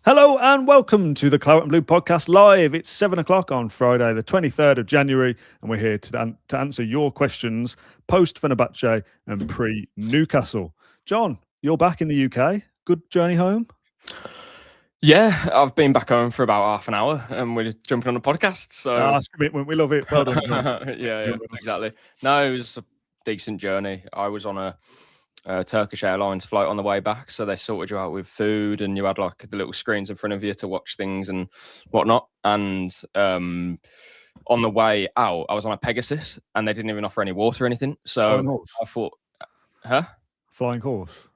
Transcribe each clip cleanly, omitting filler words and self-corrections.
Hello and welcome to the Claret Blue podcast live. It's 7 o'clock on Friday, the 23rd of January, and we're here to answer your questions post Fenerbahce and pre Newcastle. John, you're back in the UK. Good journey home? Yeah, I've been back home for about half an hour and we're jumping on the podcast. So that's commitment. We love it. Well done, John. yeah, exactly. No, it was a decent journey. I was on a Turkish Airlines flight on the way back, so they sorted you out with food and you had like the little screens in front of you to watch things and whatnot. And on the way out, I was on a Pegasus and they didn't even offer any water or anything. So I thought, Flying horse?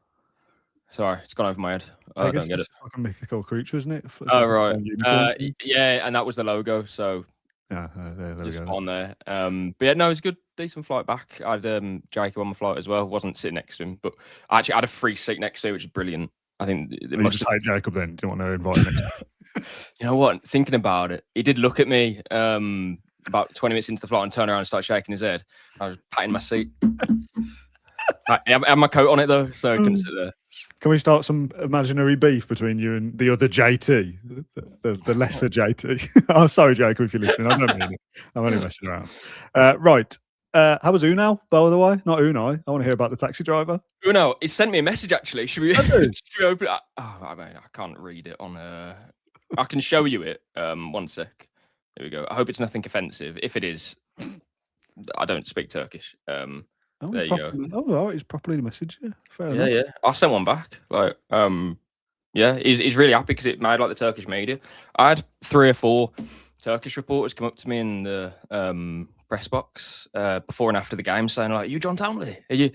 Sorry, it's gone over my head. I don't get it. It's like a mythical creature, isn't it? Oh, right. Yeah, and that was the logo. So yeah, there we go. On there. But yeah, no, it was a good, decent flight back. I had Jacob on my flight as well. Wasn't sitting next to him, but I actually had a free seat next to him, which is brilliant. I think you just hate Jacob then. Do you want to invite him next? You know what? Thinking about it, he did look at me about 20 minutes into the flight and turn around and start shaking his head. I was patting my seat. I had my coat on it though, so I couldn't sit there. Can we start some imaginary beef between you and the other JT, the lesser JT? Oh, sorry, Jacob, if you're listening. I don't mean it. I'm only messing around. Right. How was Unal, by the way? Not Unai. I want to hear about the taxi driver. Unal, he sent me a message actually. Should we open it? I mean, I can't read it on. I can show you it. One sec. Here we go. I hope it's nothing offensive. If it is, I don't speak Turkish. There you go. Oh, it's properly the message. Yeah, fair enough. Yeah. I sent one back. Like, yeah, he's really happy because it made like the Turkish media. I had 3 or 4 Turkish reporters come up to me in the press box before and after the game, saying like, "You John Townley? Are you?"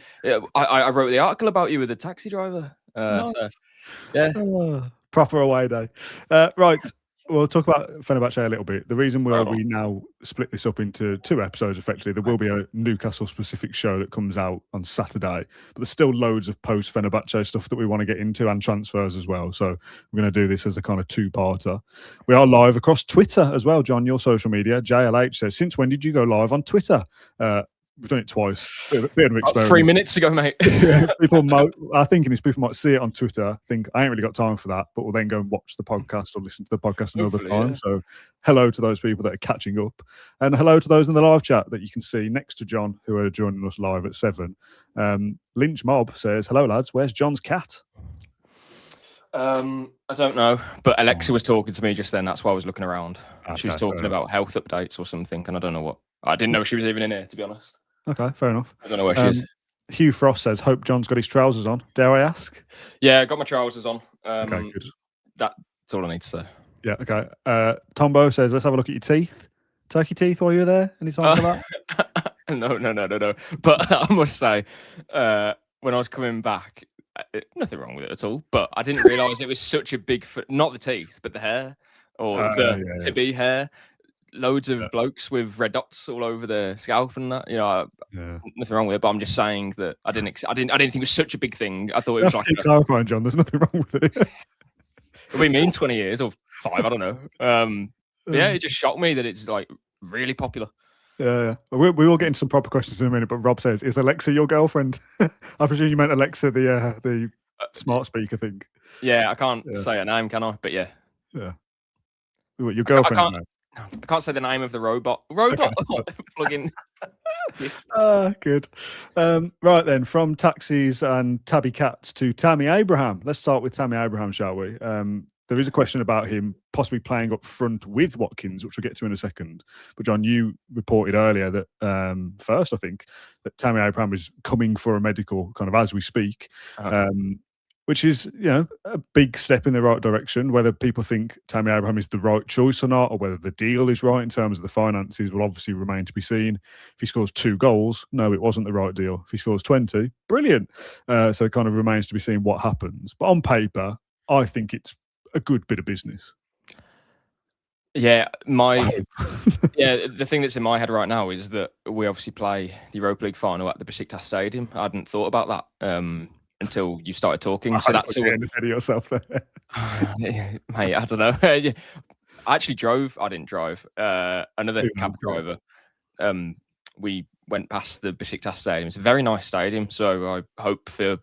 I wrote the article about you with the taxi driver. Nice. So, yeah, proper away day. Right. We'll talk about Fenerbahce a little bit. The reason why we now split this up into 2 episodes, effectively, there will be a Newcastle-specific show that comes out on Saturday, but there's still loads of post-Fenerbahce stuff that we want to get into and transfers as well. So we're going to do this as a kind of 2-parter. We are live across Twitter as well, John, your social media. JLH says, since when did you go live on Twitter? We've done it twice. Bit of an experiment. 3 minutes ago, mate. Our thinking is people might see it on Twitter, think I ain't really got time for that, but will then go and watch the podcast or listen to the podcast another time. Yeah. So hello to those people that are catching up. And hello to those in the live chat that you can see next to John, who are joining us live at 7. Lynch Mob says, hello, lads. Where's John's cat? I don't know, but Alexa was talking to me just then. That's why I was looking around. Okay, she was talking about health updates or something, and I don't know what. I didn't know she was even in here, to be honest. Okay, fair enough. I don't know where she is. Hugh Frost says, hope John's got his trousers on. Dare I ask? Yeah, I got my trousers on. Okay, good. That's all I need to say. Yeah, okay. Tombo says, let's have a look at your teeth. Turkey teeth while you were there? Any time for that? No. But I must say, when I was coming back, nothing wrong with it at all, but I didn't realise it was such a big, not the teeth, but the hair, or the to-be hair. Loads of blokes with red dots all over their scalp and that, nothing wrong with it. But I'm just saying that I didn't think it was such a big thing. I thought it was like clarifying, John. There's nothing wrong with it. It'll be mean 20 years or 5, I don't know. Yeah, it just shocked me that it's like really popular. Yeah. We will get into some proper questions in a minute. But Rob says, "Is Alexa your girlfriend?" I presume you meant Alexa, the smart speaker thing. Yeah, I can't say her name, can I? But yeah. Your girlfriend. I can't say the name of the robot. Okay. Plug-in. Good. Right then, from taxis and tabby cats to Tammy Abraham. Let's start with Tammy Abraham, shall we? There is a question about him possibly playing up front with Watkins, which we'll get to in a second. But John, you reported earlier that first, I think, that Tammy Abraham is coming for a medical kind of as we speak. Which is, a big step in the right direction. Whether people think Tammy Abraham is the right choice or not, or whether the deal is right in terms of the finances, will obviously remain to be seen. If he scores 2 goals, no, it wasn't the right deal. If he scores 20, brilliant. So it kind of remains to be seen what happens. But on paper, I think it's a good bit of business. Yeah, the thing that's in my head right now is that we obviously play the Europa League final at the Besiktas Stadium. I hadn't thought about that. Until you started talking, so that's all. Yourself there, mate. I don't know. I actually drove. I didn't drive. Another cab driver. We went past the Besiktas Stadium. It's a very nice stadium, so I hope for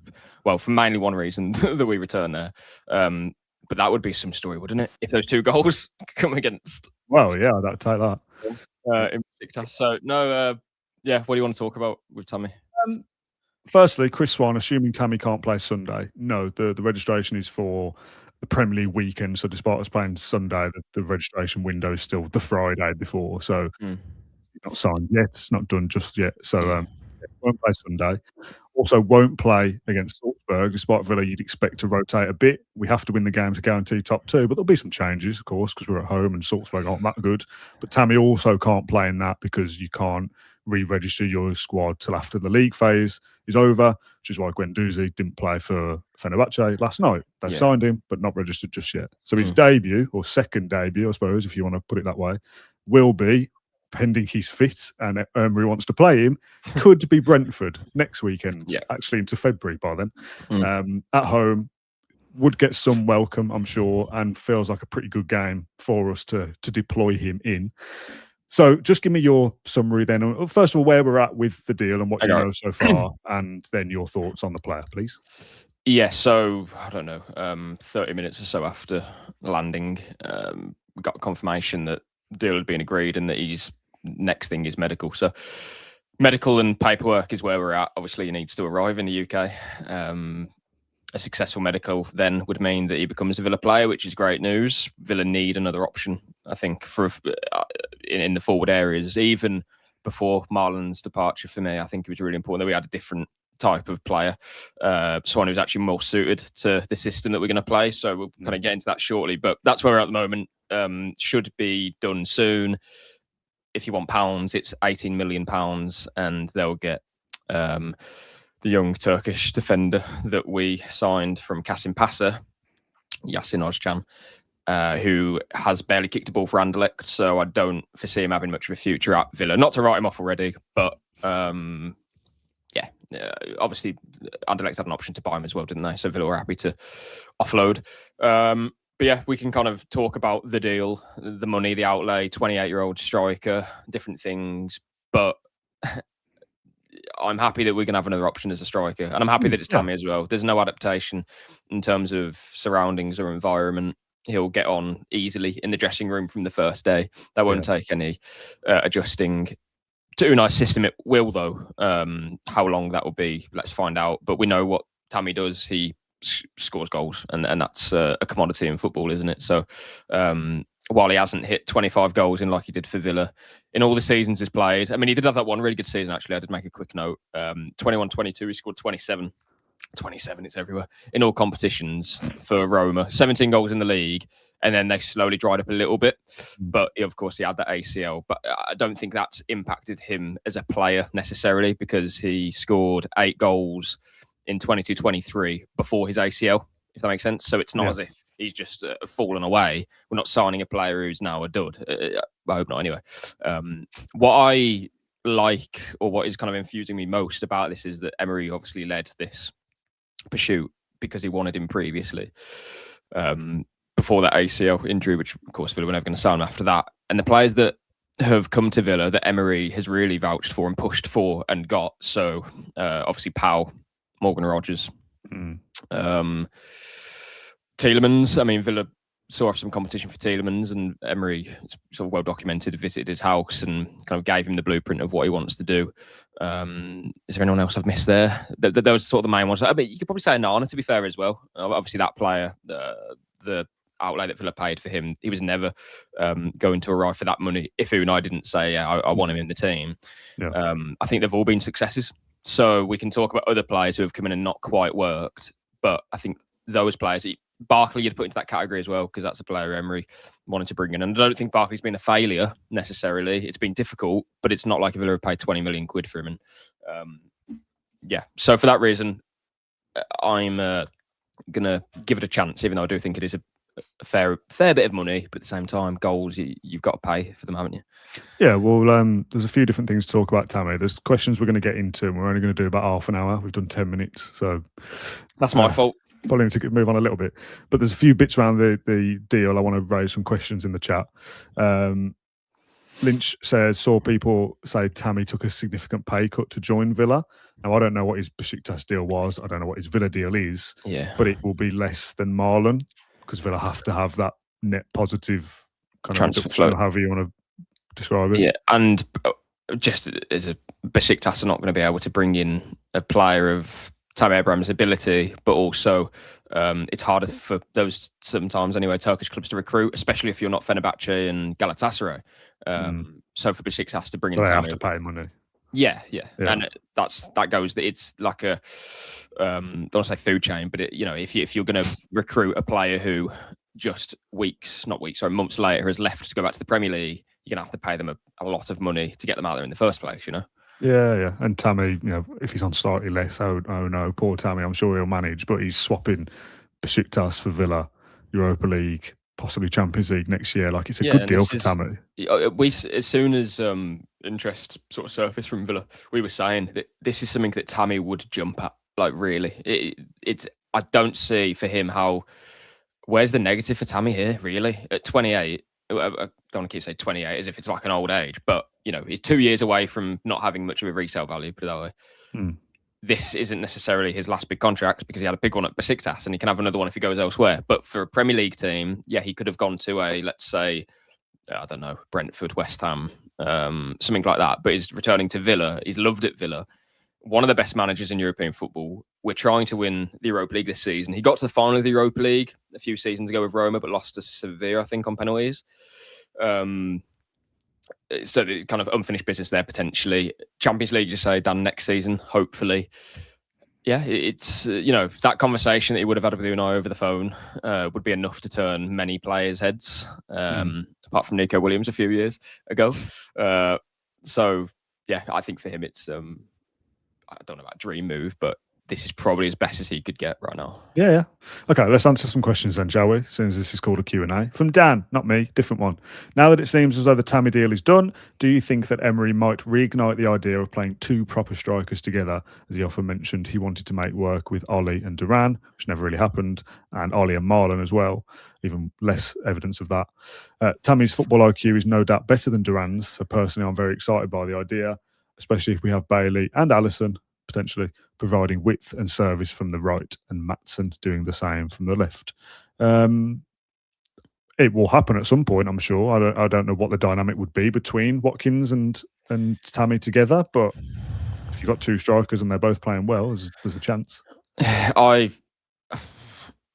mainly one reason that we return there. But But that would be some story, wouldn't it? If those 2 goals come against. Well, yeah, I'd take that. In Besiktas. So no, yeah. What do you want to talk about with Tammy? Firstly, Chris Swan, assuming Tammy can't play Sunday, no, the registration is for the Premier League weekend. So despite us playing Sunday, the registration window is still the Friday before. So not signed yet, it's not done just yet. So won't play Sunday. Also won't play against Salzburg, despite Villa you'd expect to rotate a bit. We have to win the game to guarantee top 2, but there'll be some changes, of course, because we're at home and Salzburg aren't that good. But Tammy also can't play in that because you can't re-register your squad till after the league phase is over, which is why Guendouzi didn't play for Fenerbahce last night. They signed him, but not registered just yet. So his debut, or second debut, I suppose, if you want to put it that way, will be, pending he's fit and Emery wants to play him, could be Brentford next weekend, actually into February by then. At home, would get some welcome, I'm sure, and feels like a pretty good game for us to deploy him in. So just give me your summary then. First of all, where we're at with the deal and what you know so far, and then your thoughts on the player, please. Yeah, so, I don't know, 30 minutes or so after landing, we got confirmation that the deal had been agreed and that his next thing is medical. So medical and paperwork is where we're at. Obviously, he needs to arrive in the UK. A successful medical then would mean that he becomes a Villa player, which is great news. Villa need another option, I think, for in the forward areas. Even before Marlon's departure, for me, I think it was really important that we had a different type of player, someone who's actually more suited to the system that we're going to play. So we'll kind of get into that shortly. But that's where we're at the moment. Should be done soon. If you want pounds, it's £18 million, and they'll get the young Turkish defender that we signed from Kasımpaşa, Yasin Özcan, who has barely kicked a ball for Anderlecht, so I don't foresee him having much of a future at Villa. Not to write him off already, but obviously Anderlecht had an option to buy him as well, didn't they? So Villa were happy to offload. But yeah, we can kind of talk about the deal, the money, the outlay, 28-year-old striker, different things. But I'm happy that we're going to have another option as a striker. And I'm happy that it's Tammy as well. There's no adaptation in terms of surroundings or environment. He'll get on easily in the dressing room from the first day. That won't take any adjusting to a nice system. It will, though. How long that will be, let's find out. But we know what Tammy does. He scores goals, and that's a commodity in football, isn't it? So while he hasn't hit 25 goals in like he did for Villa in all the seasons he's played, I mean, he did have that one really good season, actually. I did make a quick note. 21-22, he scored 27. 27, it's everywhere. In all competitions for Roma. 17 goals in the league, and then they slowly dried up a little bit. But of course, he had that ACL. But I don't think that's impacted him as a player necessarily, because he scored 8 goals in 22-23 before his ACL, if that makes sense. So it's not as if he's just fallen away. We're not signing a player who's now a dud. I hope not, anyway. What I like, or what is kind of infusing me most about this, is that Emery obviously led this pursuit because he wanted him previously, before that ACL injury, which of course Villa were never going to sign him after that. And the players that have come to Villa that Emery has really vouched for and pushed for and got, so obviously Powell, Morgan Rogers, Tielemans. I mean, Villa saw off some competition for Tielemans, and Emery, it's sort of well documented, visited his house and kind of gave him the blueprint of what he wants to do. Is there anyone else I've missed there? Those sort of the main ones. I mean, you could probably say Nana, to be fair, as well. Obviously, that player, the outlay that Villa paid for him, he was never going to arrive for that money if Unai didn't say, I want him in the team. I think they've all been successes. So we can talk about other players who have come in and not quite worked. But I think those players, Barkley, you'd put into that category as well, because that's a player Emery wanted to bring in. And I don't think Barkley's been a failure necessarily. It's been difficult, but it's not like Villa have paid 20 million quid for him. And so for that reason, I'm going to give it a chance, even though I do think it is a fair bit of money, but at the same time, goals, you've got to pay for them, haven't you? Yeah, well, there's a few different things to talk about, Tammy. There's questions we're going to get into, and we're only going to do about half an hour. We've done 10 minutes, so that's my fault. Probably need to move on a little bit, but there's a few bits around the deal. I want to raise some questions in the chat. Lynch says, saw people say Tammy took a significant pay cut to join Villa. Now, I don't know what his Besiktas deal was. I don't know what his Villa deal is, but it will be less than Marlon. because Villa have to have that net positive kind Transfer of reduction, flow. however you want to describe it. Yeah, and just as a Besiktas are not going to be able to bring in a player of Tammy Abraham's ability, but also it's harder for those sometimes anyway Turkish clubs to recruit, especially if you're not Fenerbahce and Galatasaray. So for Besiktas to bring in They Tammy, have to pay money. Yeah. And that goes. It's like a don't want to say food chain, but if you're going to recruit a player who just months later has left to go back to the Premier League, you're going to have to pay them a lot of money to get them out there in the first place, Yeah. And Tammy, if he's on slightly less, oh no, poor Tammy, I'm sure he'll manage, but he's swapping Besiktas for Villa, Europa League, possibly Champions League next year. Like, it's a good deal for Tammy. As soon as interest sort of surfaced from Villa, we were saying that this is something that Tammy would jump at. Like, really, I don't see for him where's the negative for Tammy here, really? At 28, I don't want to keep saying 28 as if it's like an old age, but he's 2 years away from not having much of a resale value, put it that way. This isn't necessarily his last big contract because he had a big one at Besiktas and he can have another one if he goes elsewhere. But for a Premier League team, he could have gone to let's say, I don't know, Brentford, West Ham, something like that. But he's returning to Villa. He's loved at Villa. One of the best managers in European football. We're trying to win the Europa League this season. He got to the final of the Europa League a few seasons ago with Roma, but lost to Sevilla, I think, on penalties. So it's kind of unfinished business there, potentially. Champions League, you say, Dan, next season, hopefully. Yeah, it's, that conversation that he would have had with you and I over the phone would be enough to turn many players' heads, apart from Nico Williams a few years ago. So, yeah, I think for him it's... I don't know about dream move, but this is probably as best as he could get right now. Yeah. Okay, let's answer some questions then, shall we? As soon as this is called a Q&A. From Dan, not me, different one. Now that it seems as though the Tammy deal is done, do you think that Emery might reignite the idea of playing two proper strikers together? As he often mentioned, he wanted to make work with Ollie and Duran, which never really happened, and Ollie and Marlon as well. Even less evidence of that. Tammy's football IQ is no doubt better than Duran's, so personally I'm very excited by the idea, especially if we have Bailey and Allison potentially providing width and service from the right and Maatsen doing the same from the left. It will happen at some point, I'm sure. I don't know what the dynamic would be between Watkins and Tammy together, but if you've got two strikers and they're both playing well, there's a chance. I'd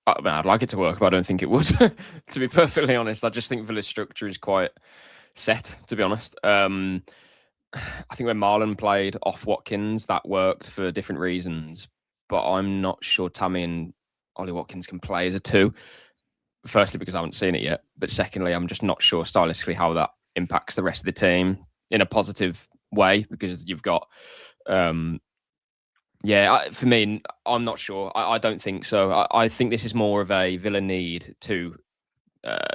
like it to work, but I don't think it would. To be perfectly honest, I just think Villa's structure is quite set, to be honest. I think when Marlon played off Watkins, that worked for different reasons, but I'm not sure Tammy and Ollie Watkins can play as a two. Firstly, because I haven't seen it yet, but secondly, I'm just not sure stylistically how that impacts the rest of the team in a positive way, because you've got, for me, I'm not sure. I don't think so. I think this is more of a Villa need to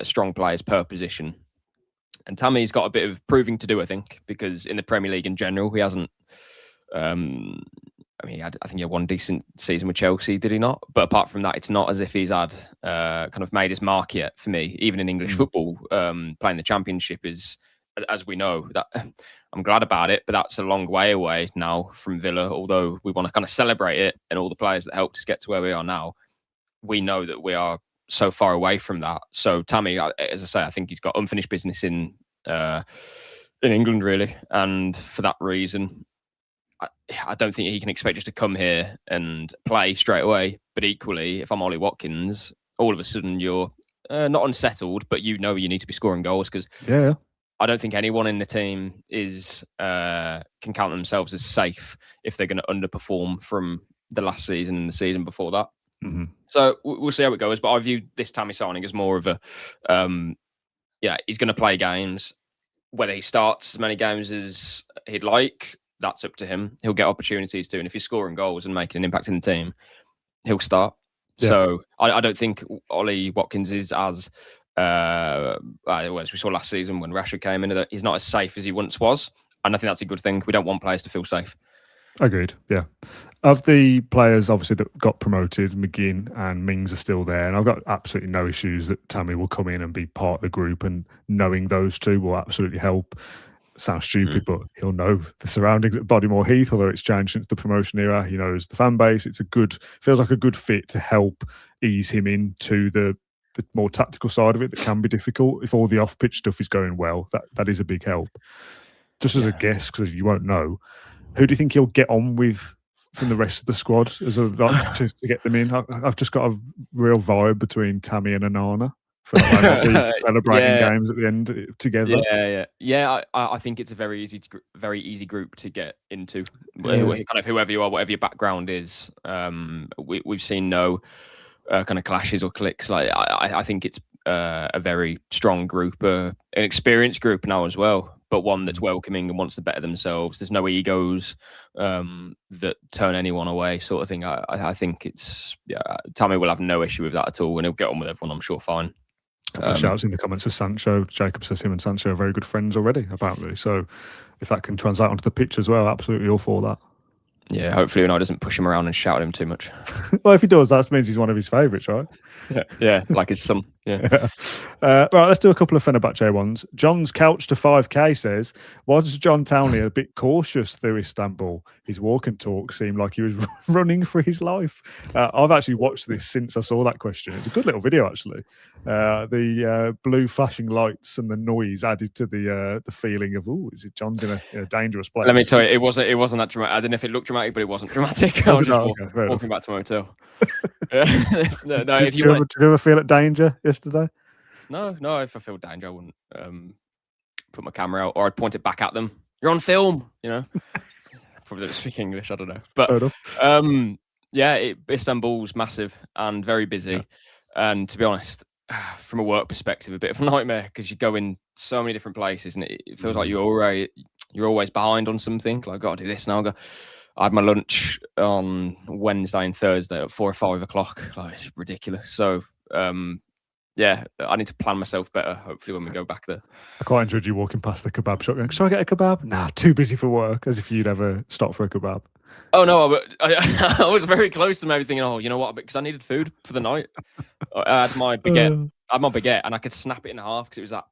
strong players per position. And Tammy's got a bit of proving to do, I think, because in the Premier League in general, he hasn't. I think he had one decent season with Chelsea, did he not? But apart from that, it's not as if he's had kind of made his mark yet for me. Even in English football, playing the Championship is, as we know, that I'm glad about it, but that's a long way away now from Villa. Although we want to kind of celebrate it and all the players that helped us get to where we are now, we know that we are so far away from that. So Tammy, as I say, I think he's got unfinished business in England, really, and for that reason, I don't think he can expect just to come here and play straight away. But equally, if I'm Ollie Watkins, all of a sudden you're not unsettled, but you need to be scoring goals, because I don't think anyone in the team can count themselves as safe if they're going to underperform from the last season and the season before that. So we'll see how it goes. But I view this Tammy signing as more of a, he's going to play games. Whether he starts as many games as he'd like, that's up to him. He'll get opportunities to. And if he's scoring goals and making an impact in the team, he'll start. Yeah. So I don't think Ollie Watkins is as we saw last season when Rashford came in, he's not as safe as he once was. And I think that's a good thing. We don't want players to feel safe. Agreed, yeah. Of the players, obviously, that got promoted, McGinn and Mings are still there. And I've got absolutely no issues that Tammy will come in and be part of the group. And knowing those two will absolutely help. Sounds stupid, but he'll know the surroundings at Bodymore Heath, although it's changed since the promotion era. He knows the fan base. Feels like a good fit to help ease him into the the more tactical side of it that can be difficult. If all the off-pitch stuff is going well, that is a big help. Just as a guess, because you won't know, who do you think he'll get on with from the rest of the squad as to get them in? I've just got a real vibe between Tammy and Onana. For like they might be celebrating games at the end together. I think it's a very easy group to get into. Kind of whoever you are, whatever your background is. We've seen no kind of clashes or cliques. Like I think it's a very strong group, an experienced group now as well, but one that's welcoming and wants to better themselves. There's no egos that turn anyone away, sort of thing. I think it's Tammy will have no issue with that at all, and he'll get on with everyone, I'm sure, fine. Shouts in the comments for Sancho. Jacob says him and Sancho are very good friends already, apparently. So if that can translate onto the pitch as well, absolutely all for that. Yeah, hopefully Unai doesn't push him around and shout at him too much. Well, if he does, that means he's one of his favourites, right? Yeah, like his son. Yeah. Right, let's do a couple of Fenerbahce ones. John's Couch to 5K says, was John Townley a bit cautious through Istanbul? His walk and talk seemed like he was running for his life. I've actually watched this since I saw that question. It's a good little video, actually. The blue flashing lights and the noise added to the feeling of, is it John's in a dangerous place? Let me tell you, it wasn't that dramatic. I don't know if it looked dramatic, but it wasn't dramatic. I was just walking back to my hotel. Did you ever feel at danger yesterday? No. If I feel danger, I wouldn't put my camera out, or I'd point it back at them. You're on film, Probably don't speak English. I don't know, but Istanbul's massive and very busy, and to be honest, from a work perspective, a bit of a nightmare because you go in so many different places, and it feels like you're always behind on something. Like, I've got to do this now. I had my lunch on Wednesday and Thursday at 4 or 5 o'clock. Like, it's ridiculous. So, I need to plan myself better, hopefully, when we go back there. I quite enjoyed you walking past the kebab shop going, should I get a kebab? Nah, too busy for work, as if you'd ever stop for a kebab. Oh, no, I was very close to maybe thinking, you know what, because I needed food for the night. I had my baguette, and I could snap it in half because it was that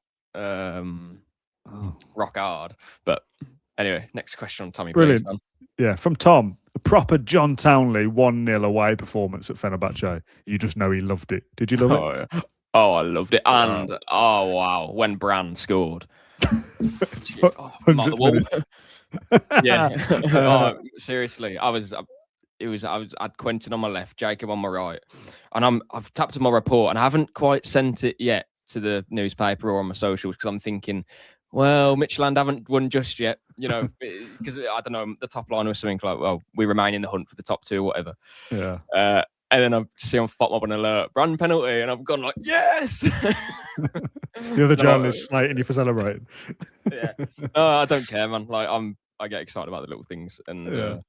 rock hard. But anyway, next question on Tammy. Brilliant. Please, yeah, from Tom. A proper John Townley 1-0 away performance at Fenerbahce. You just know he loved it. Did you love it? Yeah. Oh, I loved it. And, wow, when Brand scored. I'm on the wall. Yeah. Seriously. I'd Quentin on my left, Jacob on my right. And I've tapped on my report, and I haven't quite sent it yet to the newspaper or on my socials because I'm thinking, well, Midtjylland haven't won just yet, because I don't know, the top line was something like, well, we remain in the hunt for the top two or whatever. Yeah. And then I see on FOTMob an alert, Brand penalty, and I've gone like, yes! The other journalists slating you for celebrating. Yeah. No, I don't care, man. Like, I get excited about the little things, and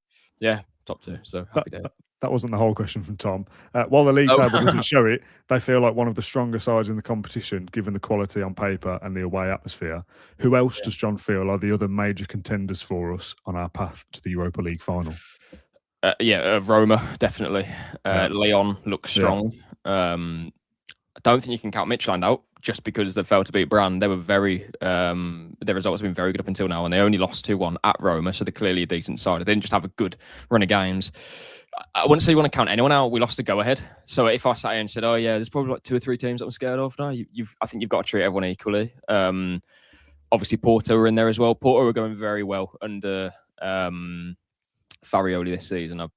top two. So happy days. That wasn't the whole question from Tom. While the league table doesn't show it, they feel like one of the stronger sides in the competition, given the quality on paper and the away atmosphere. Who else does John feel are the other major contenders for us on our path to the Europa League final? Roma, definitely. Leon looks strong. I don't think you can count Midtjylland out just because they failed to beat Brand. They were their results have been very good up until now, and they only lost 2-1 at Roma, so they're clearly a decent side. They didn't just have a good run of games. I wouldn't say you want to count anyone out. We lost a go-ahead. So if I sat here and said, there's probably like 2 or 3 teams that I'm scared of now, I think you've got to treat everyone equally. Obviously, Porto are in there as well. Porto are going very well under Farioli this season. I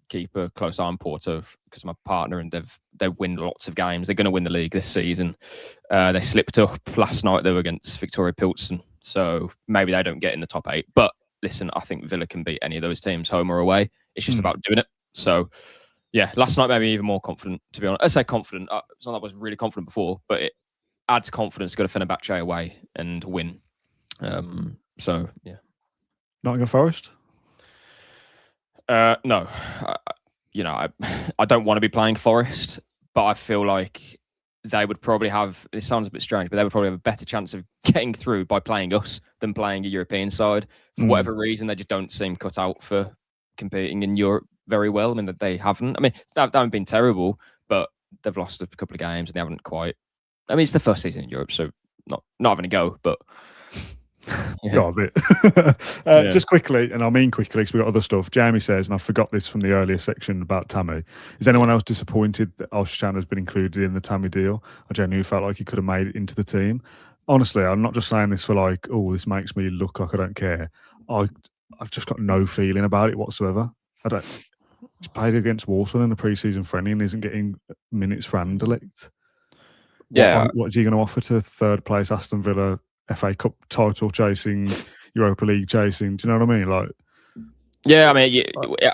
keep a close eye on Porto because I'm a partner, and they win lots of games. They're going to win the league this season. They slipped up last night. They were against Victoria Pilsen, so maybe they don't get in the top 8. But listen, I think Villa can beat any of those teams, home or away. It's just about doing it. So, last night made me even more confident, to be honest. I say confident. It's not that I was really confident before, but it adds confidence to go to Fenerbahce away and win. Nottingham Forest? No. I don't want to be playing Forest, but I feel like they would probably have, this sounds a bit strange, but they would probably have a better chance of getting through by playing us than playing a European side. For whatever reason, they just don't seem cut out for competing in Europe very well. I mean, that they haven't. I mean, they haven't been terrible, but they've lost a couple of games and they haven't quite. I mean, it's the first season in Europe, so not having a go, but Got a bit. Just quickly, and I mean quickly because we've got other stuff. Jamie says, and I forgot this from the earlier section about Tammy. Is anyone else disappointed that Olszan has been included in the Tammy deal? I genuinely felt like he could have made it into the team. Honestly, I'm not just saying this for like, oh, this makes me look like I don't care. I've just got no feeling about it whatsoever. He's played against Walsall in the pre-season friendly and isn't getting minutes for Anderlecht. What is he going to offer to third place Aston Villa, FA Cup title chasing, Europa League chasing? Do you know what I mean? Like, yeah, I mean,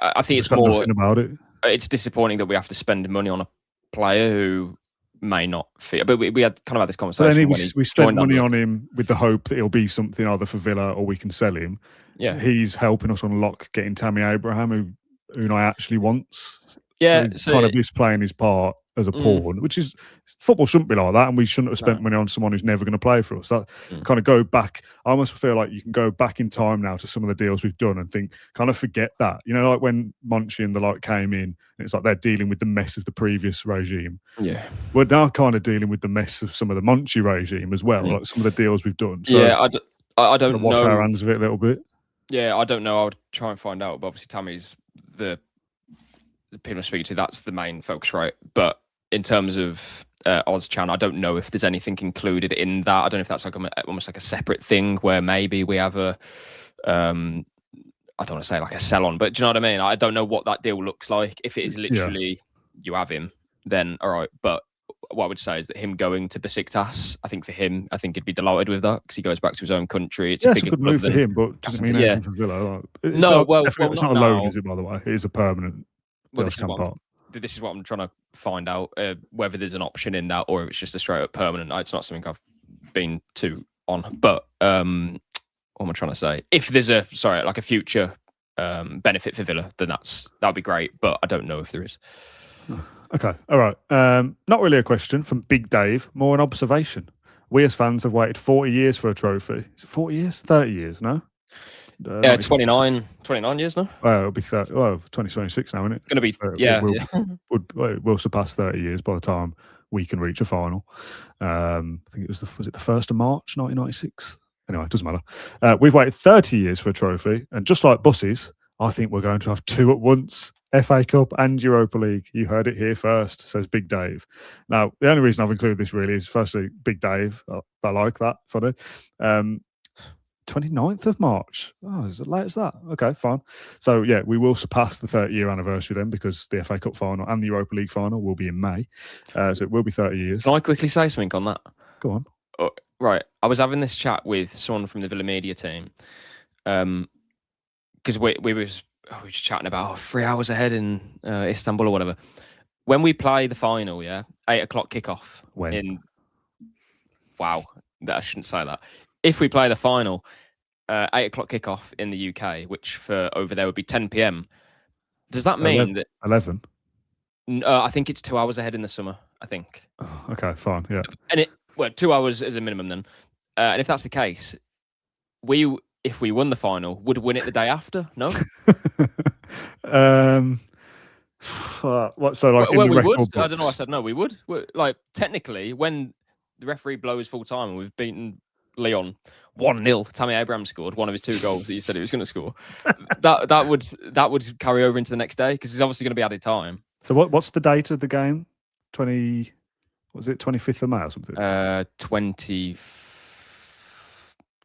I think it's more. Nothing about it. It's disappointing that we have to spend money on a player who may not fit. But we had kind of had this conversation. We spent money on him with the hope that he'll be something either for Villa or we can sell him. Yeah, he's helping us unlock getting Tammy Abraham, who Unai actually wants. Yeah, so he's kind of just playing his part as a pawn, which is football shouldn't be like that, and we shouldn't have spent money on someone who's never going to play for us. That kind of go back. I almost feel like you can go back in time now to some of the deals we've done and think, kind of forget that. You know, like when Monchi and the like came in, and it's like they're dealing with the mess of the previous regime. Yeah, we're now kind of dealing with the mess of some of the Monchi regime as well, like some of the deals we've done. So yeah, I don't wash know. our hands of it a little bit. Yeah, I don't know. I would try and find out. But obviously, Tammy's the people I'm speaking to. That's the main focus, right? But in terms of Olszan, I don't know if there's anything included in that. I don't know if that's like almost like a separate thing where maybe we have a, I don't want to say like a sell on, but do you know what I mean? I don't know what that deal looks like. If it is literally you have him, then all right. But what I would say is that him going to Besiktas, I think for him, I think he'd be delighted with that because he goes back to his own country. It's a good move for him, but doesn't mean anything for Villa. It's not a loan, is it? By the way, it is a permanent. Well, this is what I'm trying to find out, whether there's an option in that or if it's just a straight up permanent. It's not something I've been too on. But what am I trying to say? If there's a future benefit for Villa, then that'd be great. But I don't know if there is. Okay, all right. Not really a question from Big Dave, more an observation. We as fans have waited 40 years for a trophy. Is it 40 years? 30 years, no? 29 years now. Well, it'll be 2026 now, isn't it? It's going to be, We'll surpass 30 years by the time we can reach a final. I think it was the 1st of March, 1996? Anyway, it doesn't matter. We've waited 30 years for a trophy, and just like buses, I think we're going to have two at once. FA Cup and Europa League. You heard it here first, says Big Dave. Now, the only reason I've included this really is firstly, Big Dave. I like that. Funny. 29th of March. Oh, is it late as that? Okay, fine. So, yeah, we will surpass the 30-year anniversary then because the FA Cup final and the Europa League final will be in May. So it will be 30 years. Can I quickly say something on that? Go on. Right. I was having this chat with someone from the Villa Media team because we were just chatting about 3 hours ahead in Istanbul or whatever. When we play the final, 8 o'clock kickoff. Wow, I shouldn't say that. If we play the final, 8 o'clock kickoff in the UK, which for over there would be 10 p.m. Does that mean that 11? I think it's 2 hours ahead in the summer. I think. Oh, okay, fine, yeah. And 2 hours is a minimum then. And if that's the case, if we won the final, would win it the day after? No. What? So like in the record books? I don't know. I said no. We would. Like technically, when the referee blows full time and we've beaten Lyon 1-0, Tammy Abraham scored one of his 2 goals that he said he was going to score. that would carry over into the next day because it's obviously going to be added time. So what's the date of the game? 25th of May or something? 20.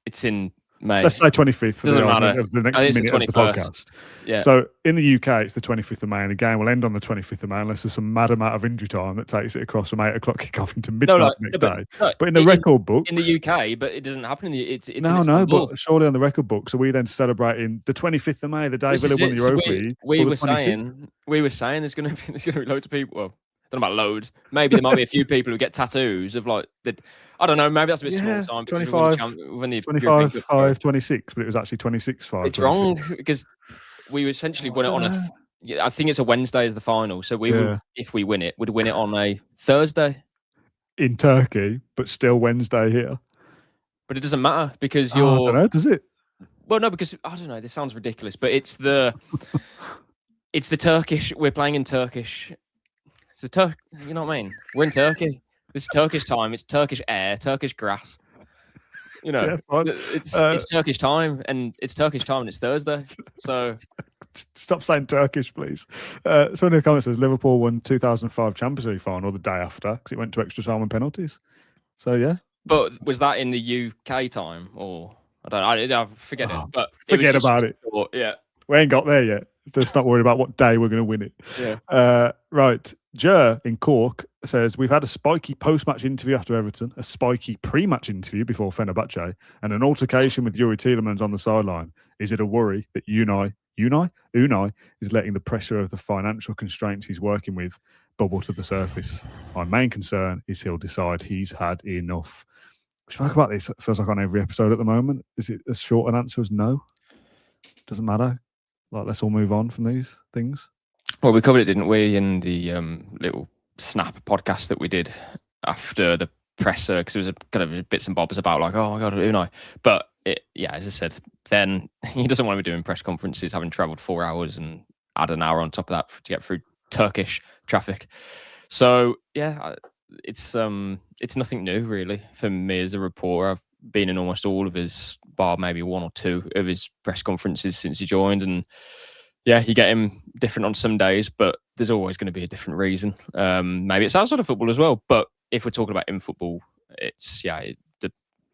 It's in May. Let's say 25th. Doesn't matter. Of the next minute of the podcast. Yeah. So in the UK, it's the 25th of May, and the game will end on the 25th of May unless there's some mad amount of injury time that takes it across from 8 o'clock kickoff into midnight next day. But in the record books, in the UK, but it doesn't happen in the. It's no, but surely on the record books, are we then celebrating the 25th of May, the day Villa won the Europa League? We were saying there's going to be loads of people. Well, I don't know about loads. Maybe there might be a few people who get tattoos of like the. I don't know. Maybe that's a bit small time. 25, 5, 26, but it was actually 26, 5. It's wrong because we essentially won it on I think it's a Wednesday as the final. So we would, if we win it, would win it on a Thursday in Turkey, but still Wednesday here. But it doesn't matter because I don't know. Does it? Well, no, because I don't know. This sounds ridiculous, but it's the Turkish. We're playing in Turkish. It's you know what I mean? We're in Turkey. This is Turkish time. It's Turkish air, Turkish grass. You know, Yeah, fine. it's Turkish time, and it's Thursday. So stop saying Turkish, please. Someone in the comments says Liverpool won 2005 Champions League final the day after because it went to extra time and penalties. So yeah. But was that in the UK time, or I forget it. But forget about it. Short, yeah, we ain't got there yet. Just not worried about what day we're going to win it. Yeah. Right. Jer in Cork says, we've had a spiky post-match interview after Everton, a spiky pre-match interview before Fenerbahce, and an altercation with Yuri Tielemans on the sideline. Is it a worry that Unai is letting the pressure of the financial constraints he's working with bubble to the surface? My main concern is he'll decide he's had enough. We spoke about this, it feels like on every episode at the moment. Is it as short an answer as no? Doesn't matter. Like, let's all move on from these things. Well, we covered it, didn't we, in the little snap podcast that we did after the presser, because it was kind of bits and bobs about like, oh my God, Unai. But as I said, then he doesn't want to be doing press conferences, having travelled 4 hours and add an hour on top of that to get through Turkish traffic. So yeah, it's nothing new really for me as a reporter. I've been in almost all of his, bar maybe one or two of his press conferences since he joined, and yeah, you get him different on some days, but there's always going to be a different reason. Maybe it's outside of football as well, but if we're talking about in football, it's the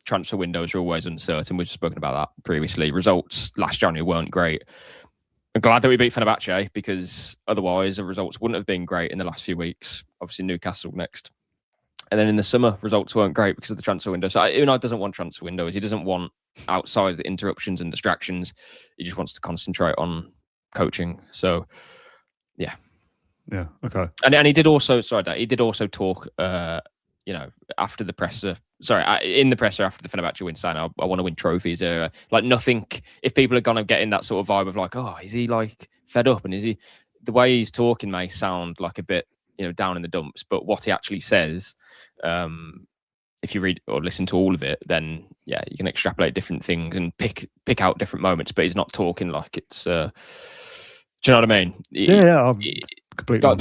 transfer windows are always uncertain. We've spoken about that previously. Results last January weren't great. I'm glad that we beat Fenerbahce, because otherwise the results wouldn't have been great in the last few weeks. Obviously Newcastle next. And then in the summer, results weren't great because of the transfer window. So Unai doesn't want transfer windows. He doesn't want outside interruptions and distractions. He just wants to concentrate on coaching. So, yeah. Yeah, okay. And he did also, he did also talk, after the presser. In the presser after the Fenerbahce win, saying, I want to win trophies. Like nothing, if people are going to get in that sort of vibe of like, oh, is he like fed up? And is he, the way he's talking may sound like a bit, down in the dumps, but what he actually says, if you read or listen to all of it, then yeah, you can extrapolate different things and pick out different moments. But he's not talking like it's. Do you know what I mean? I'm completely.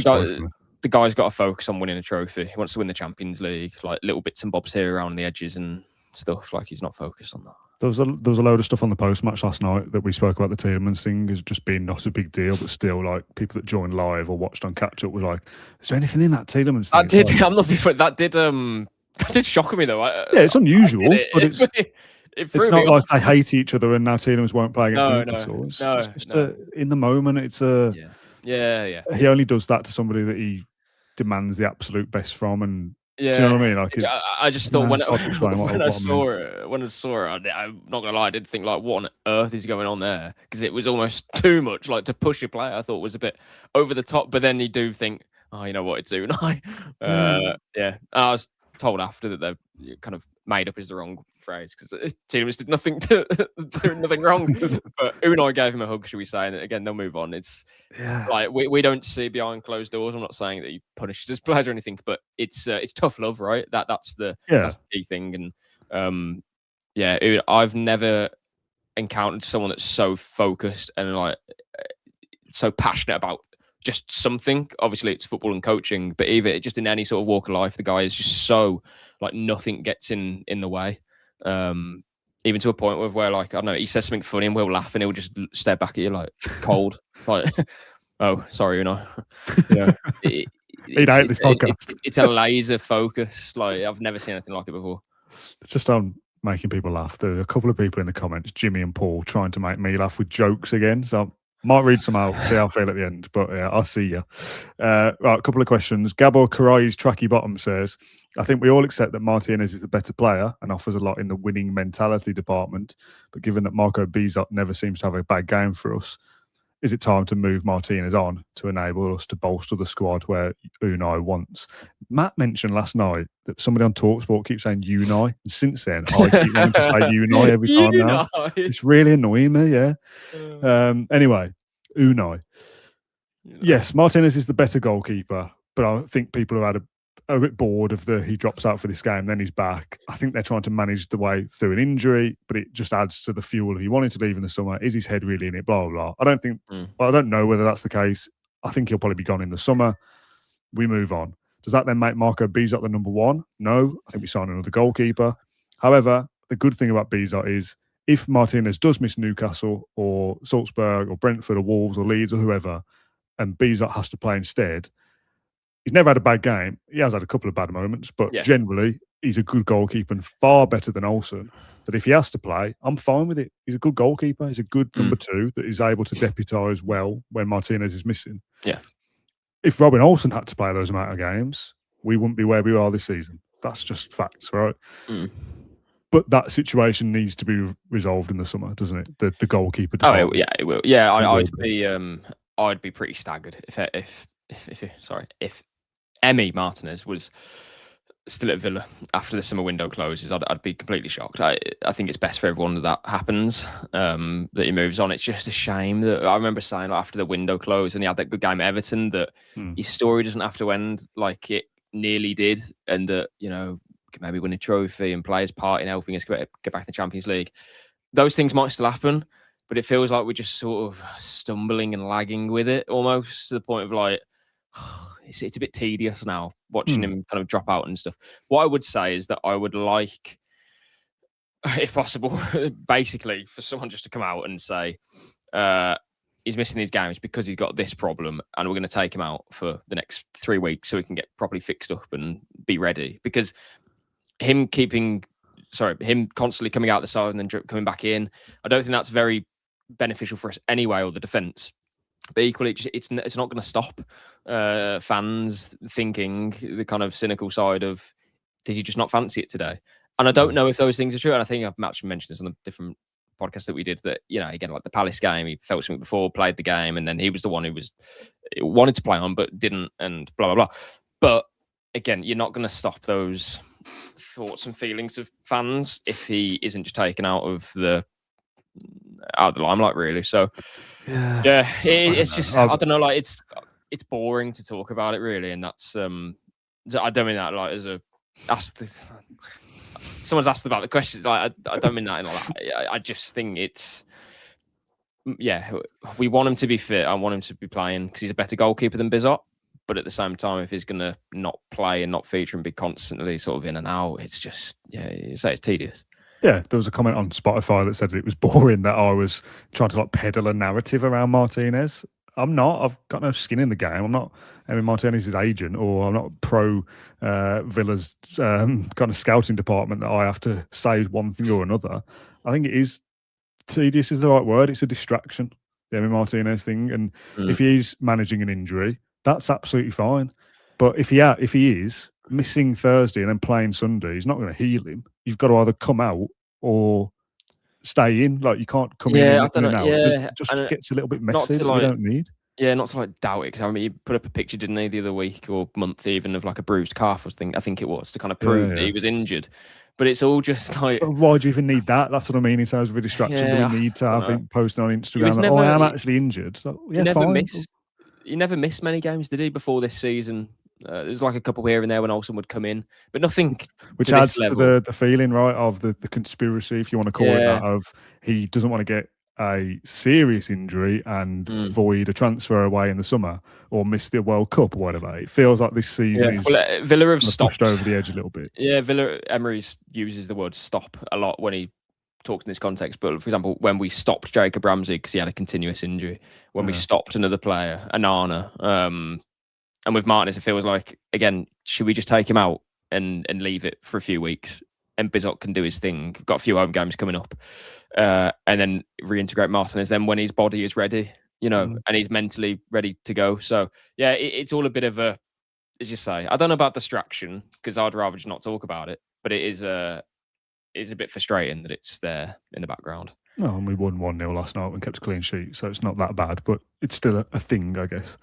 The guy's got to focus on winning a trophy. He wants to win the Champions League, like little bits and bobs here around the edges and stuff. Like he's not focused on that. There was a load of stuff on the post-match last night that we spoke about the Tielemans thing as just being not a big deal, but still, like, people that joined live or watched on catch-up were like, is there anything in that Tielemans thing? That did shock me, though. It's unusual, but it's not like they hate each other and now Tielemans won't play against Newcastle. It's just in the moment, it's a... Yeah. He only does that to somebody that he demands the absolute best from, and yeah, do you know what I mean? Like, I just thought when I saw it, I'm not gonna lie, I did think like, what on earth is going on there? Because it was almost too much, like to push a player. I thought was a bit over the top. But then you do think, oh, you know what, it's Unai. Yeah, I was told after that they've kind of made up is the wrong phrase because Tielemans did nothing nothing wrong. But Unai gave him a hug, should we say? And again, they'll move on. It's like we don't see behind closed doors. I'm not saying that he punishes his players or anything, but it's tough love, right? That's the key thing. And I've never encountered someone that's so focused and like so passionate about just something. Obviously, it's football and coaching, but even just in any sort of walk of life, the guy is just so like nothing gets in the way. Even to a point where like I don't know, he says something funny and we'll laugh and he'll just stare back at you like cold, like, oh, sorry, you know. Yeah, he'd hate this podcast. It's a laser focus. Like I've never seen anything like it before. It's just on making people laugh. There are a couple of people in the comments, Jimmy and Paul, trying to make me laugh with jokes again. So might read some out, see how I feel at the end. But yeah, I'll see you. Right, a couple of questions. Gabor Karai's Tracky Bottom says, I think we all accept that Martinez is the better player and offers a lot in the winning mentality department. But given that Marco Bizot never seems to have a bad game for us, is it time to move Martinez on to enable us to bolster the squad where Unai wants? Matt mentioned last night that somebody on TalkSport keeps saying Unai. And since then, I keep wanting to say Unai every time now. It's really annoying me, yeah. Anyway, Unai. Yes, Martinez is the better goalkeeper, but I think people have had a bit bored of he drops out for this game, then he's back. I think they're trying to manage the way through an injury, but it just adds to the fuel. If he wanted to leave in the summer, is his head really in it? Blah, blah, blah. I don't know whether that's the case. I think he'll probably be gone in the summer. We move on. Does that then make Marco Bizot the number one? No. I think we sign another goalkeeper. However, the good thing about Bizot is if Martinez does miss Newcastle or Salzburg or Brentford or Wolves or Leeds or whoever, and Bizot has to play instead, he's never had a bad game. He has had a couple of bad moments, but generally he's a good goalkeeper and far better than Olsen. That if he has to play, I'm fine with it. He's a good goalkeeper. He's a good number 2 that is able to deputise well when Martinez is missing. Yeah. If Robin Olsen had to play those amount of games, we wouldn't be where we are this season. That's just facts, right? But that situation needs to be resolved in the summer, doesn't it? The goalkeeper. Oh, it will. Yeah, I'd be pretty staggered if Emi Martinez was still at Villa after the summer window closes. I'd be completely shocked. I think it's best for everyone that happens, that he moves on. It's just a shame that I remember saying after the window closed and he had that good game at Everton that his story doesn't have to end like it nearly did, and that, you know, could maybe win a trophy and play his part in helping us get back in the Champions League. Those things might still happen, but it feels like we're just sort of stumbling and lagging with it almost to the point of like, it's a bit tedious now watching him kind of drop out and stuff. What I would say is that I would like, if possible, basically for someone just to come out and say, he's missing these games because he's got this problem and we're going to take him out for the next 3 weeks so he can get properly fixed up and be ready. Because him constantly coming out the side and then coming back in, I don't think that's very beneficial for us anyway, or the defence. But equally, it's not going to stop fans thinking the kind of cynical side of, did you just not fancy it today? And I don't know if those things are true. And I think I've actually mentioned this on a different podcast that we did, that, you know, again, like the Palace game, he felt something before, played the game, and then he was the one who wanted to play on but didn't, and blah, blah, blah. But again, you're not going to stop those thoughts and feelings of fans if he isn't just taken out of the limelight, really. So it's just, I don't know, like it's boring to talk about it, really, and that's I don't mean that like as a someone's asked about the question. Like, I don't mean that in like that. I just think it's, we want him to be fit. I want him to be playing because he's a better goalkeeper than Bizot. But at the same time, if he's going to not play and not feature and be constantly sort of in and out, it's just, it's tedious. Yeah, there was a comment on Spotify that said it was boring that I was trying to like peddle a narrative around Martinez. I'm not. I've got no skin in the game. I'm not Martinez's agent, or I'm not pro Villa's kind of scouting department that I have to say one thing or another. I think it is tedious is the right word. It's a distraction, the Emi Martinez thing. And if he's managing an injury, that's absolutely fine. But if he is missing Thursday and then playing Sunday, he's not going to heal him. You've got to either come out or stay in. Like, you can't come in and out. Just gets a little bit messy that you don't need. Yeah, not to like doubt it, because I mean, you put up a picture, didn't he, the other week or month even, of like a bruised calf, I think it was, to kind of prove that he was injured. But it's all just like, but why do you even need that? That's what I mean in terms of a distraction. Do we need to have him posting on Instagram I am actually injured? So, he never missed many games, did he, before this season? There's like a couple here and there when Olsen would come in, but nothing. Which adds to the feeling, right, of the conspiracy, if you want to call it that, of he doesn't want to get a serious injury and void a transfer away in the summer or miss the World Cup or whatever. It feels like this season is Villa have stopped pushed over the edge a little bit. Yeah, Emery uses the word stop a lot when he talks in this context. But for example, when we stopped Jacob Ramsey because he had a continuous injury, when we stopped another player, Anana, and with Martinez, it feels like, again, should we just take him out and leave it for a few weeks? And Bizot can do his thing. Got a few home games coming up. And then reintegrate Martinez then when his body is ready, and he's mentally ready to go. So, yeah, it's all a bit of a, as you say, I don't know about distraction, because I'd rather just not talk about it. But it is a bit frustrating that it's there in the background. No, and we won 1-0 last night and kept a clean sheet, so it's not that bad, but it's still a thing, I guess.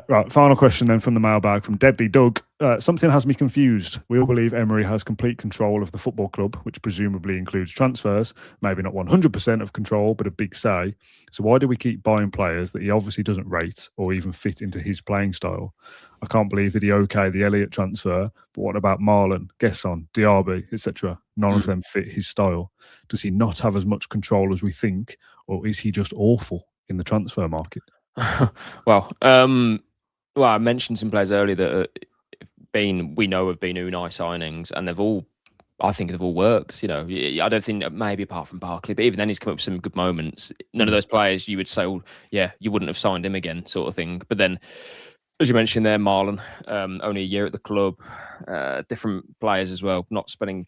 Right, final question then from the mailbag from Deadly Doug. Something has me confused. We all believe Emery has complete control of the football club, which presumably includes transfers. Maybe not 100% of control, but a big say. So why do we keep buying players that he obviously doesn't rate or even fit into his playing style? I can't believe that he okayed the Elliott transfer, but what about Marlon, Gesson, Diaby, etc.? None of them fit his style. Does he not have as much control as we think, or is he just awful in the transfer market? Well, I mentioned some players earlier that we know have been Unai signings, and they've all I think they've all worked. You know, I don't think maybe apart from Barkley, but even then he's come up with some good moments. None of those players you would say, oh, yeah, you wouldn't have signed him again, sort of thing. But then, as you mentioned there, Marlon, only a year at the club, different players as well, not spending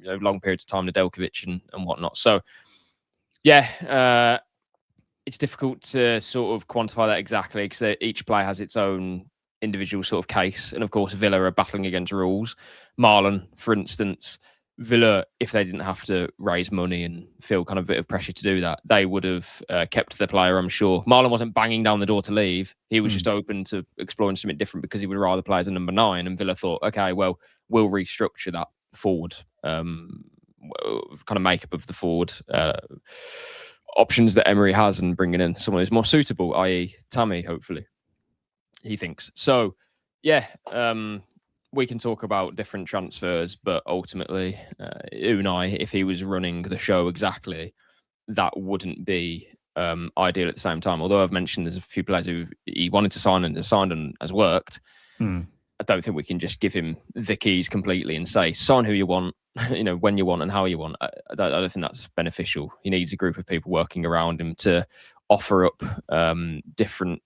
long periods of time with Nedeljkovic and whatnot. So, yeah, it's difficult to sort of quantify that exactly because each player has its own individual sort of case. And of course, Villa are battling against rules. Marlon, for instance, Villa, if they didn't have to raise money and feel kind of a bit of pressure to do that, they would have kept their player, I'm sure. Marlon wasn't banging down the door to leave. He was just open to exploring something different because he would rather play as a number 9. And Villa thought, okay, well, we'll restructure that forward, kind of makeup of the forward options that Emery has and bringing in someone who's more suitable, i.e. Tammy, hopefully, he thinks. So, yeah, we can talk about different transfers, but ultimately, Unai, if he was running the show exactly, that wouldn't be ideal at the same time. Although I've mentioned there's a few players who he wanted to sign and has signed and has worked, I don't think we can just give him the keys completely and say, sign who you want, when you want and how you want. I don't think that's beneficial. He needs a group of people working around him to offer up different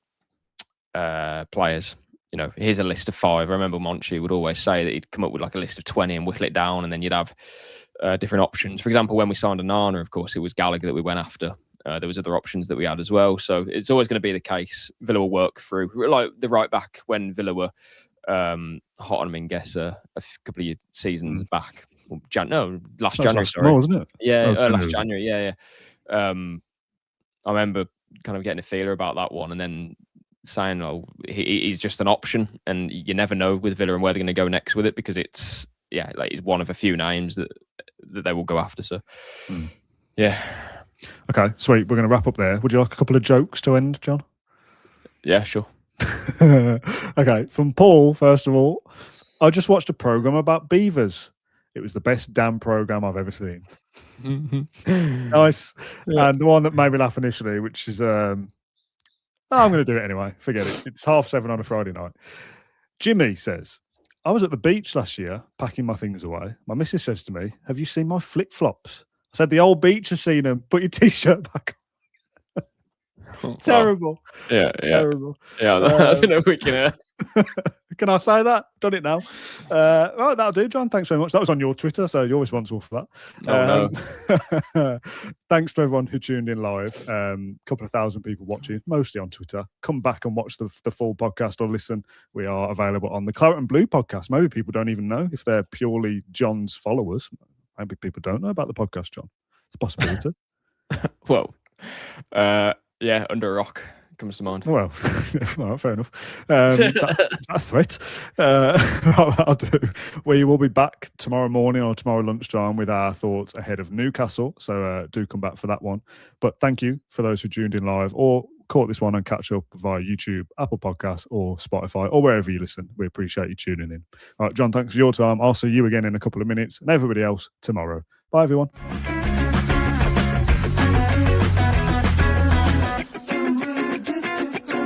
players. Here's a list of 5. I remember Monchi would always say that he'd come up with like a list of 20 and whittle it down, and then you'd have different options. For example, when we signed Onana, of course, it was Gallagher that we went after. There was other options that we had as well. So it's always going to be the case. Villa will work through, like the right back when Villa were hot on Mingueza a couple of seasons back. Last January. Sorry, wasn't it? Yeah, last January. Yeah. I remember kind of getting a feeler about that one, and then saying, "Oh, he's just an option," and you never know with Villa and where they're going to go next with it because it's one of a few names that they will go after. So, yeah. Okay, sweet. We're going to wrap up there. Would you like a couple of jokes to end, John? Yeah, sure. Okay, from Paul, first of all, I just watched a program about beavers. It was the best damn program I've ever seen. Nice. Yeah. And the one that made me laugh initially, which is, I'm going to do it anyway. Forget it. It's 7:30 on a Friday night. Jimmy says, I was at the beach last year, packing my things away. My missus says to me, have you seen my flip-flops? I said, the old beach has seen them. Put your T-shirt back on. Terrible. Yeah. Terrible. Yeah, I don't know if we can... Can I say that? Done it now. Right, that'll do, John. Thanks very much. That was on your Twitter, so you're responsible for that. No. Thanks to everyone who tuned in live. Couple of thousand people watching, mostly on Twitter. Come back and watch the full podcast or listen. We are available on the Claret Blue podcast. Maybe people don't even know if they're purely John's followers. Maybe people don't know about the podcast, John. It's a possibility. Well, yeah, under a rock comes to mind. Well, well, fair enough. That's a threat. I'll do. We will be back tomorrow morning or tomorrow lunchtime with our thoughts ahead of Newcastle. So do come back for that one. But thank you for those who tuned in live or caught this one and catch up via YouTube, Apple Podcasts or Spotify or wherever you listen. We appreciate you tuning in. All right, John, thanks for your time. I'll see you again in a couple of minutes and everybody else tomorrow. Bye, everyone.